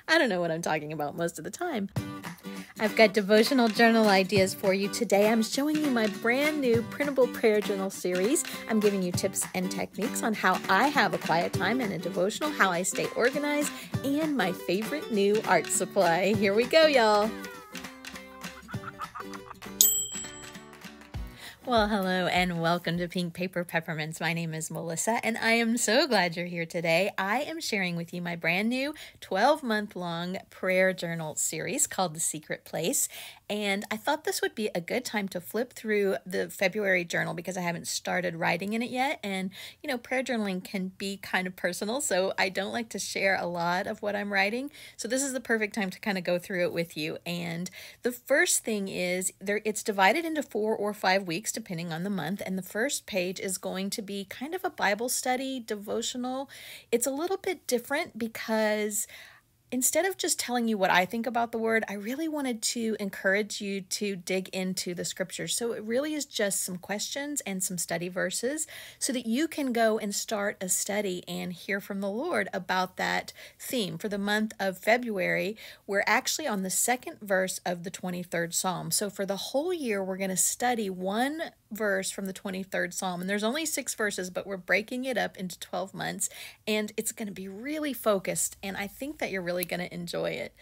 I don't know what I'm talking about most of the time. I've got devotional journal ideas for you today. I'm showing you my brand new printable prayer journal series. I'm giving you tips and techniques on how I have a quiet time and a devotional, how I stay organized, and my favorite new art supply. Here we go, y'all. Well, hello and welcome to Pink Paper Peppermints. My name is Melissa and I am so glad you're here today. I am sharing with you my brand new 12-month-long prayer journal series called The Secret Place. And I thought this would be a good time to flip through the February journal because I haven't started writing in it yet. And, you know, prayer journaling can be kind of personal, so I don't like to share a lot of what I'm writing. So this is the perfect time to kind of go through it with you. And the first thing is it's divided into 4 or 5 weeks depending on the month. And the first page is going to be kind of a Bible study devotional. It's a little bit different because instead of just telling you what I think about the word, I really wanted to encourage you to dig into the scriptures. So it really is just some questions and some study verses so that you can go and start a study and hear from the Lord about that theme. For the month of February, we're actually on the second verse of the 23rd Psalm. So for the whole year, we're going to study one verse from the 23rd Psalm. And there's only 6 verses, but we're breaking it up into 12 months. And it's going to be really focused. And I think that you're really going to enjoy it.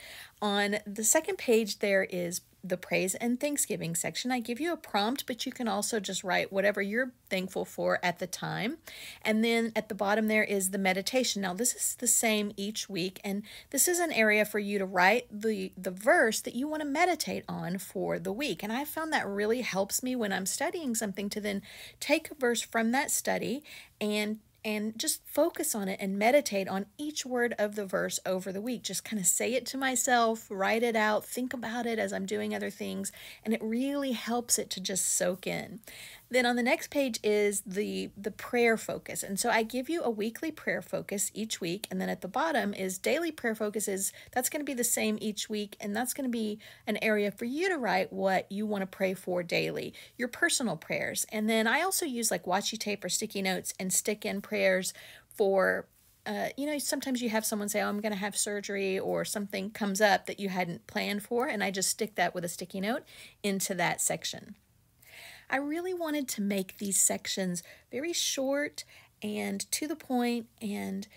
On the second page, there is the praise and thanksgiving section. I give you a prompt, but you can also just write whatever you're thankful for at the time. And then at the bottom there is the meditation. Now this is the same each week, and this is an area for you to write the verse that you want to meditate on for the week. And I found that really helps me when I'm studying something to then take a verse from that study and just focus on it and meditate on each word of the verse over the week. Just kind of say it to myself, write it out, think about it as I'm doing other things, and it really helps it to just soak in. Then on the next page is the prayer focus. And so I give you a weekly prayer focus each week. And then at the bottom is daily prayer focuses. That's going to be the same each week. And that's going to be an area for you to write what you want to pray for daily, your personal prayers. And then I also use like washi tape or sticky notes and stick in prayers for sometimes you have someone say, oh, I'm going to have surgery, or something comes up that you hadn't planned for. And I just stick that with a sticky note into that section. I really wanted to make these sections very short and to the point and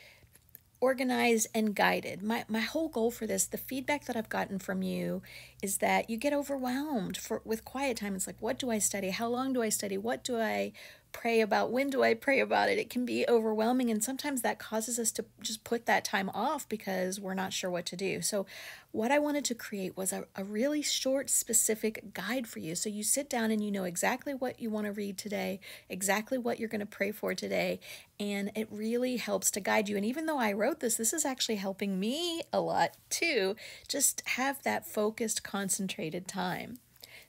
organized and guided. My whole goal for this, the feedback that I've gotten from you, is that you get overwhelmed with quiet time. It's like, what do I study? How long do I study? What do I pray about? When do I pray about it? It can be overwhelming, and sometimes that causes us to just put that time off because we're not sure what to do. So what I wanted to create was a really short, specific guide for you. So you sit down and you know exactly what you want to read today, exactly what you're going to pray for today, and it really helps to guide you. And even though I wrote this is actually helping me a lot too, just have that focused, concentrated time.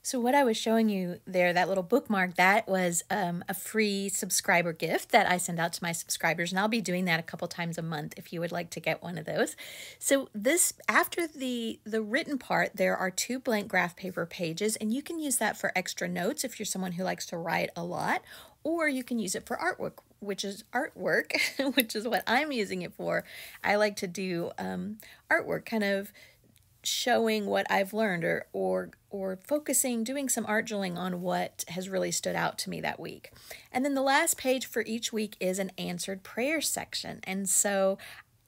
So what I was showing you there, that little bookmark, that was a free subscriber gift that I send out to my subscribers, and I'll be doing that a couple times a month if you would like to get one of those. So this, after the written part, there are 2 blank graph paper pages, and you can use that for extra notes if you're someone who likes to write a lot, or you can use it for artwork, which is what I'm using it for. I like to do artwork, kind of showing what I've learned or focusing, doing some art journaling on what has really stood out to me that week. And then the last page for each week is an answered prayer section. And so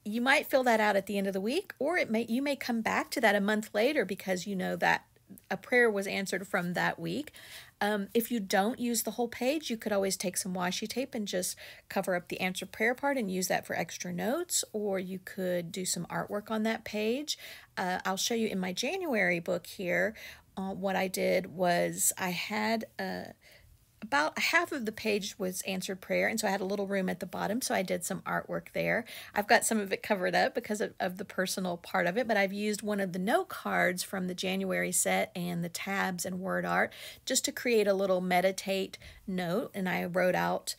you might fill that out at the end of the week, or you may come back to that a month later because you know that a prayer was answered from that week. If you don't use the whole page, you could always take some washi tape and just cover up the answered prayer part and use that for extra notes, or you could do some artwork on that page. I'll show you in my January book here. What I did was I had about half of the page was answered prayer, and so I had a little room at the bottom, so I did some artwork there. I've got some of it covered up because of the personal part of it, but I've used one of the note cards from the January set and the tabs and word art just to create a little meditate note, and I wrote out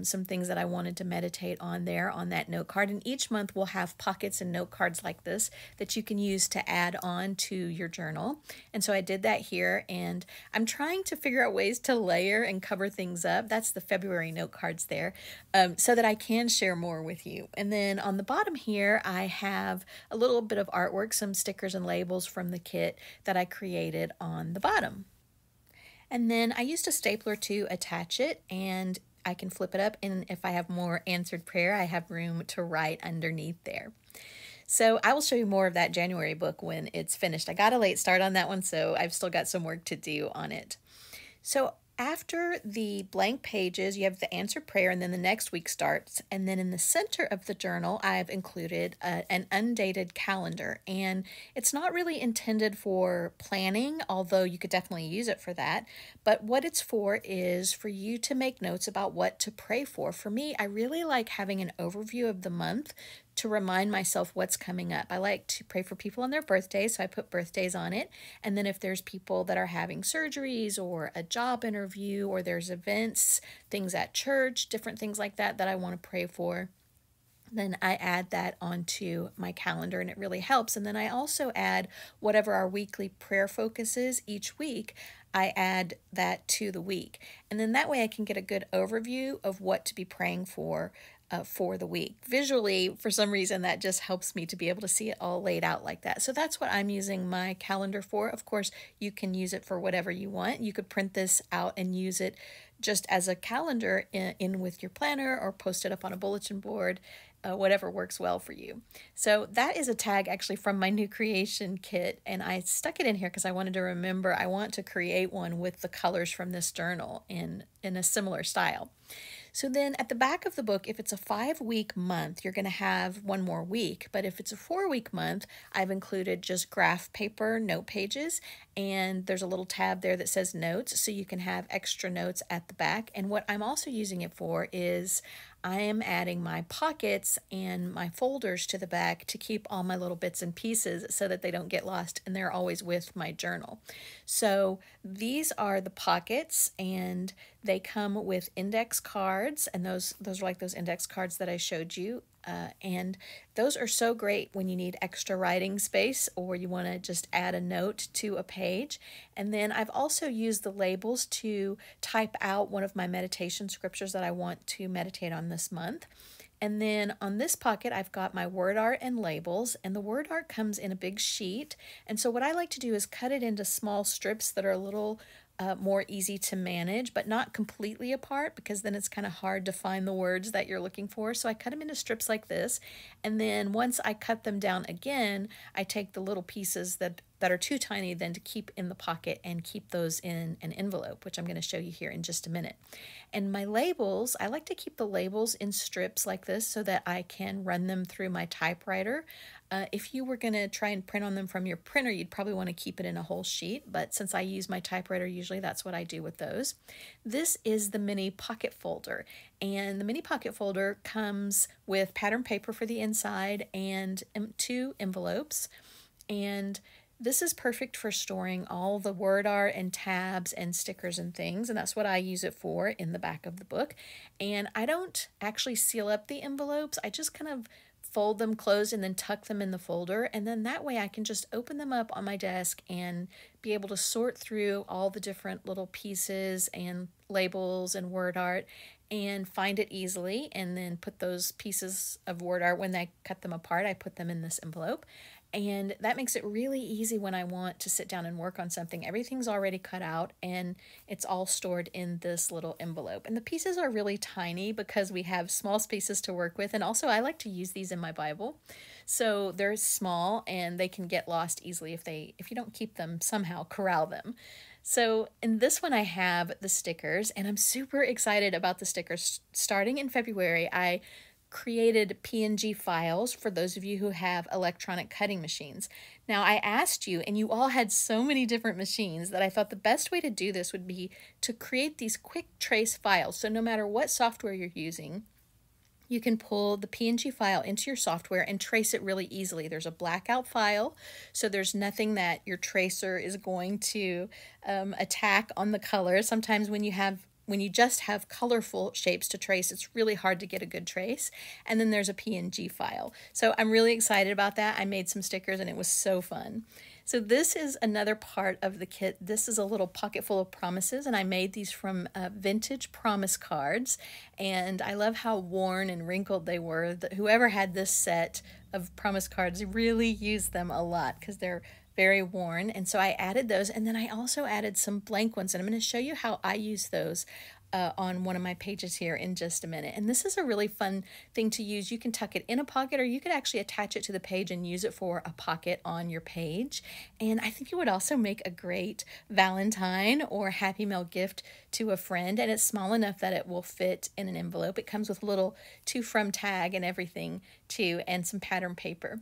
some things that I wanted to meditate on there on that note card. And each month we'll have pockets and note cards like this that you can use to add on to your journal. And so I did that here, and I'm trying to figure out ways to layer and cover things up. That's the February note cards there, so that I can share more with you. And then on the bottom here, I have a little bit of artwork, some stickers and labels from the kit that I created on the bottom. And then I used a stapler to attach it, and I can flip it up, and if I have more answered prayer, I have room to write underneath there. So I will show you more of that January book when it's finished. I got a late start on that one, so I've still got some work to do on it. So after the blank pages, you have the answered prayer, and then the next week starts. And then in the center of the journal, I've included an undated calendar. And it's not really intended for planning, although you could definitely use it for that. But what it's for is for you to make notes about what to pray for. For me, I really like having an overview of the month to remind myself what's coming up. I like to pray for people on their birthdays, so I put birthdays on it. And then if there's people that are having surgeries or a job interview, or there's events, things at church, different things like that that I want to pray for, then I add that onto my calendar, and it really helps. And then I also add whatever our weekly prayer focus is each week. I add that to the week. And then that way I can get a good overview of what to be praying for the week. Visually, for some reason, that just helps me to be able to see it all laid out like that. So that's what I'm using my calendar for. Of course, you can use it for whatever you want. You could print this out and use it just as a calendar in with your planner, or post it up on a bulletin board, whatever works well for you. So that is a tag actually from my new creation kit, and I stuck it in here because I wanted to remember I want to create one with the colors from this journal in a similar style. So then at the back of the book, if it's a 5-week month, you're going to have one more week. But if it's a 4-week month, I've included just graph paper note pages, and there's a little tab there that says notes, so you can have extra notes at the back. And what I'm also using it for is I am adding my pockets and my folders to the back to keep all my little bits and pieces so that they don't get lost, and they're always with my journal. So these are the pockets, and they come with index cards, and those are like those index cards that I showed you. And those are so great when you need extra writing space, or you want to just add a note to a page. And then I've also used the labels to type out one of my meditation scriptures that I want to meditate on this month. And then on this pocket, I've got my word art and labels, and the word art comes in a big sheet. And so what I like to do is cut it into small strips that are a little more easy to manage, but not completely apart, because then it's kind of hard to find the words that you're looking for. So I cut them into strips like this, and then once I cut them down again, I take the little pieces that are too tiny then to keep in the pocket and keep those in an envelope, which I'm going to show you here in just a minute. And my labels, I like to keep the labels in strips like this so that I can run them through my typewriter. If you were going to try and print on them from your printer, you'd probably want to keep it in a whole sheet, but since I use my typewriter, usually that's what I do with those. This is the mini pocket folder, and the mini pocket folder comes with pattern paper for the inside and 2 envelopes, and this is perfect for storing all the word art and tabs and stickers and things, and that's what I use it for in the back of the book. And I don't actually seal up the envelopes. I just kind of fold them closed and then tuck them in the folder, and then that way I can just open them up on my desk and be able to sort through all the different little pieces and labels and word art and find it easily, and then put those pieces of word art, when I cut them apart, I put them in this envelope. And that makes it really easy when I want to sit down and work on something. Everything's already cut out, and it's all stored in this little envelope. And the pieces are really tiny because we have small spaces to work with. And also I like to use these in my Bible. So they're small and they can get lost easily if you don't keep them somehow, corral them. So in this one I have the stickers, and I'm super excited about the stickers. Starting in February, I created PNG files for those of you who have electronic cutting machines. Now I asked you, and you all had so many different machines, that I thought the best way to do this would be to create these quick trace files. So no matter what software you're using, you can pull the PNG file into your software and trace it really easily. There's a blackout file, so there's nothing that your tracer is going to attack on the color. Sometimes when you have when you just have colorful shapes to trace, it's really hard to get a good trace. And then there's a PNG file. So I'm really excited about that. I made some stickers and it was so fun. So this is another part of the kit. This is a little pocket full of promises, and I made these from vintage promise cards. And I love how worn and wrinkled they were. Whoever had this set of promise cards really used them a lot because they're very worn. And so I added those, and then I also added some blank ones, and I'm going to show you how I use those on one of my pages here in just a minute. And this is a really fun thing to use. You can tuck it in a pocket, or you could actually attach it to the page and use it for a pocket on your page. And I think it would also make a great Valentine or Happy Mail gift to a friend. And it's small enough that it will fit in an envelope. It comes with a little to from tag and everything too, and some pattern paper.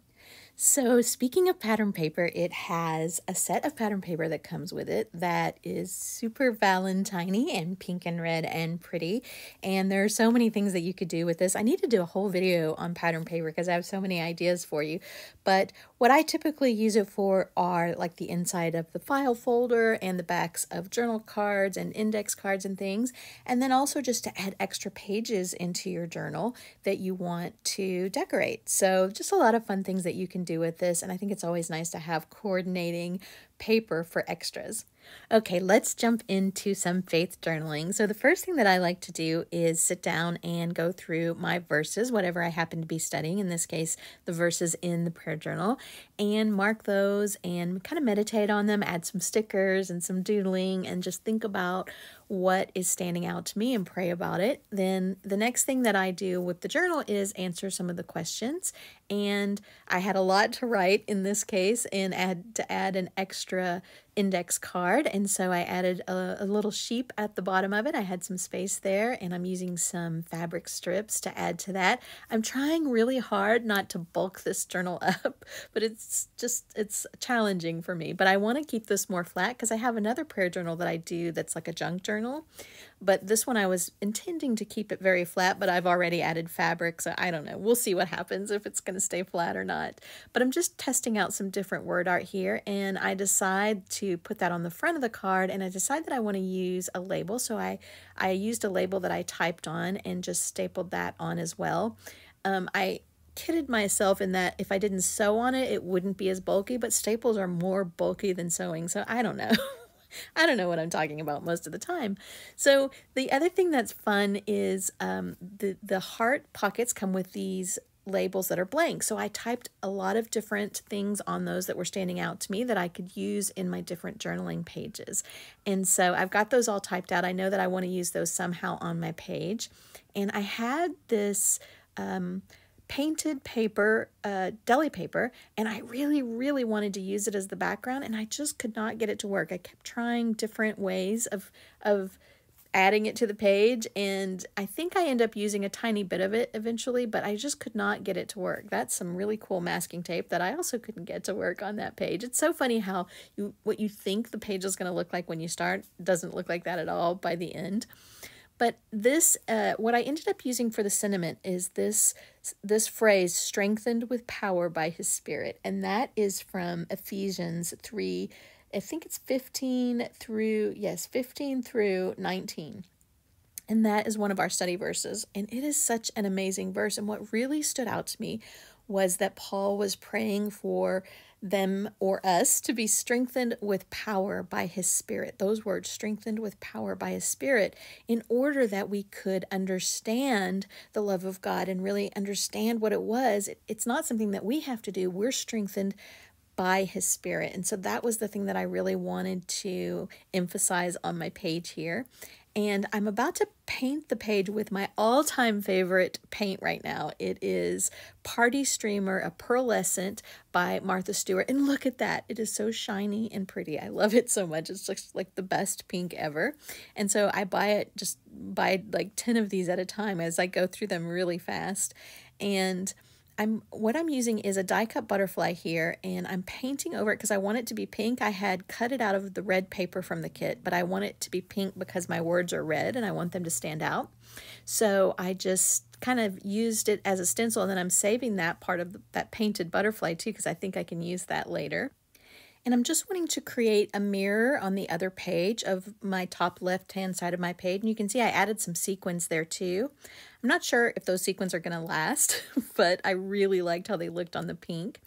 So speaking of pattern paper, it has a set of pattern paper that comes with it that is super Valentine-y and pink and red and pretty. And there are so many things that you could do with this. I need to do a whole video on pattern paper because I have so many ideas for you. But what I typically use it for are like the inside of the file folder and the backs of journal cards and index cards and things. And then also just to add extra pages into your journal that you want to decorate. So just a lot of fun things that you can do with this, and I think it's always nice to have coordinating paper for extras. Okay, let's jump into some faith journaling. So the first thing that I like to do is sit down and go through my verses, whatever I happen to be studying, in this case, the verses in the prayer journal, and mark those and kind of meditate on them, add some stickers and some doodling, and just think about what is standing out to me and pray about it. Then the next thing that I do with the journal is answer some of the questions. And I had a lot to write in this case and add an extra index card, and so I added a little sheep at the bottom of it. I had some space there, and I'm using some fabric strips to add to that. I'm trying really hard not to bulk this journal up, but it's challenging for me. But I want to keep this more flat because I have another prayer journal that I do that's like a junk journal. But this one I was intending to keep it very flat, but I've already added fabric, so I don't know. We'll see what happens if it's going to stay flat or not. But I'm just testing out some different word art here, and I decide to put that on the front of the card, and I decide that I want to use a label. So I used a label that I typed on and just stapled that on as well. I kidded myself in that if I didn't sew on it, it wouldn't be as bulky, but staples are more bulky than sewing, so I don't know. I don't know what I'm talking about most of the time. So the other thing that's fun is the heart pockets come with these labels that are blank. So I typed a lot of different things on those that were standing out to me that I could use in my different journaling pages. And so I've got those all typed out. I know that I want to use those somehow on my page. And I had this painted paper, deli paper, and I really wanted to use it as the background, and I just could not get it to work. I kept trying different ways of adding it to the page, and I think I end up using a tiny bit of it eventually, but I just could not get it to work. That's some really cool masking tape that I also couldn't get to work on that page. It's so funny how what you think the page is going to look like when you start doesn't look like that at all by the end. But this, what I ended up using for the sentiment is this phrase, strengthened with power by his Spirit. And that is from Ephesians 3, I think it's 15 through 19. And that is one of our study verses. And it is such an amazing verse. And what really stood out to me was that Paul was praying for them or us to be strengthened with power by his Spirit. Those words, strengthened with power by his Spirit, in order that we could understand the love of God and really understand what it was. It's not something that we have to do. We're strengthened by his Spirit. And so that was the thing that I really wanted to emphasize on my page here. And I'm about to paint the page with my all-time favorite paint right now. It is Party Streamer, a pearlescent by Martha Stewart. And look at that. It is so shiny and pretty. I love it so much. It's just like the best pink ever. And so I buy like 10 of these at a time as I go through them really fast. And what I'm using is a die cut butterfly here, and I'm painting over it because I want it to be pink. I had cut it out of the red paper from the kit, but I want it to be pink because my words are red and I want them to stand out. So I just kind of used it as a stencil, and then I'm saving that part of that painted butterfly too because I think I can use that later. And I'm just wanting to create a mirror on the other page of my top left-hand side of my page. And you can see I added some sequins there too. I'm not sure if those sequins are going to last, but I really liked how they looked on the pink.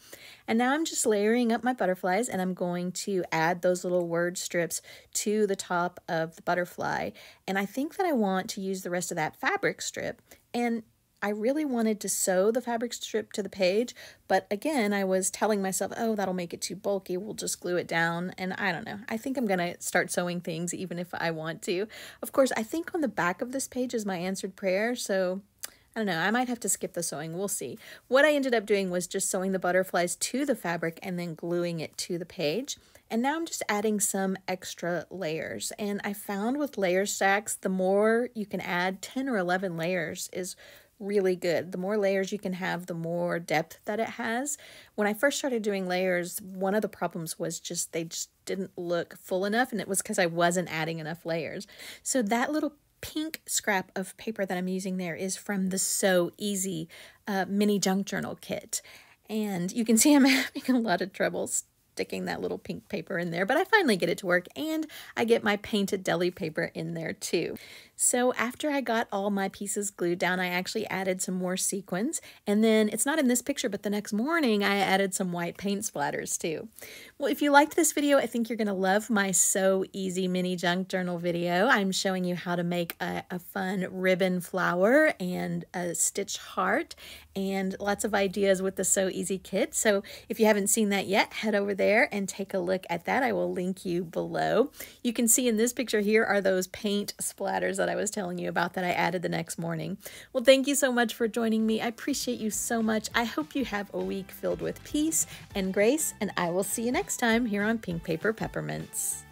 And now I'm just layering up my butterflies, and I'm going to add those little word strips to the top of the butterfly. And I think that I want to use the rest of that fabric strip. And I really wanted to sew the fabric strip to the page, but again, I was telling myself, oh, that'll make it too bulky. We'll just glue it down. And I don't know. I think I'm going to start sewing things even if I want to. Of course, I think on the back of this page is my answered prayer, so I don't know. I might have to skip the sewing. We'll see. What I ended up doing was just sewing the butterflies to the fabric and then gluing it to the page. And now I'm just adding some extra layers. And I found with layer stacks, the more you can add, 10 or 11 layers is really good. The more layers you can have, the more depth that it has. When I first started doing layers, one of the problems was they just didn't look full enough, and it was because I wasn't adding enough layers. So that little pink scrap of paper that I'm using there is from the So Easy mini junk journal kit. And you can see I'm having a lot of trouble sticking that little pink paper in there, but I finally get it to work, and I get my painted deli paper in there too. So after I got all my pieces glued down, I actually added some more sequins, and then it's not in this picture, but the next morning I added some white paint splatters too. Well, if you liked this video, I think you're gonna love my So Easy mini junk journal video. I'm showing you how to make a fun ribbon flower and a stitched heart, and lots of ideas with the So Easy kit. So if you haven't seen that yet, head over there and take a look at that. I will link you below. You can see in this picture here are those paint splatters that I was telling you about that I added the next morning. Well, thank you so much for joining me. I appreciate you so much. I hope you have a week filled with peace and grace, and I will see you next time here on Pink Paper Peppermints.